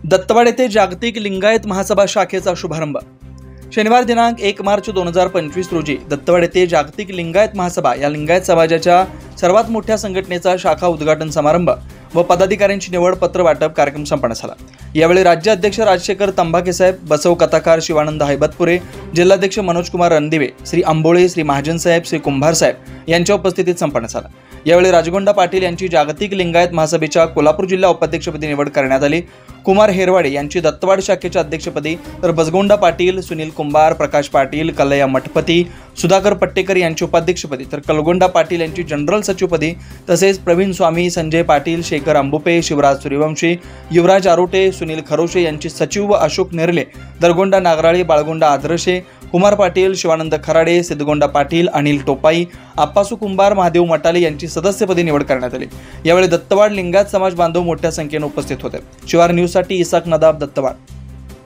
दत्तवाड येथे जागतिक लिंगायत महासभा शाखेचा शुभारंभ। शनिवार दिनांक 1 मार्च 2025 रोजी दत्तवाड येथे जागतिक लिंगायत महासभा या लिंगायत समाजाच्या सर्वात मोठ्या संघटनेचा शाखा उद्घाटन समारंभ व पदाधिकाऱ्यांची निवड पत्र वाटप कार्यक्रम संपन्न झाला। यावेळी राज्याध्यक्ष राजशेखर तंबाके साहेब, बसव कथाकार शिवानंद हैबतपुरे, जिल्हाध्यक्ष मनोज कुमार रणदिवे, श्री आंबोळे, श्री महाजन साहेब, श्री कुंभार साहेब यांच्या उपस्थितीत संपन्न झाला। यावेळी राजगोंडा पाटील यांची जागतिक लिंगायत महासभेच्या कोल्हापूर जिल्हा उपाध्यक्षपदी निवड करण्यात आली। कुमार हेरवाडे यांची दत्तवाड शाखेच्या अध्यक्षपदी, तर बसगोंडा पाटील, सुनील कुंभार, प्रकाश पाटील, कल्लया मठपती, सुधाकर पट्टेकर यांची उपाध्यक्षपदी, तर कलगोंडा पाटील यांची जनरल सचिवपदी, तसेच प्रवीण स्वामी, संजय पाटील, शेखर अंबुपे, शिवराज सूर्यवंशी, युवराज आरोटे, सुनील खरोशे यांची सचिव व अशोक नेरले, दरगोंडा नागराळे, बाळगोंडा आदर्शे, कुमार पाटील, शिवानंद खराडे, सिद्धगोंडा पाटील, अनिल टोपाई, आप्पासू कुंभार, महादेव मटाले यांची सदस्यपदी निवड करण्यात आली। यावेळी दत्तवाड लिंगायत समाज बांधव मोठ्या संख्येने उपस्थित होते। शिवार न्यूज साठी इसाक नदाब, दत्तवाड।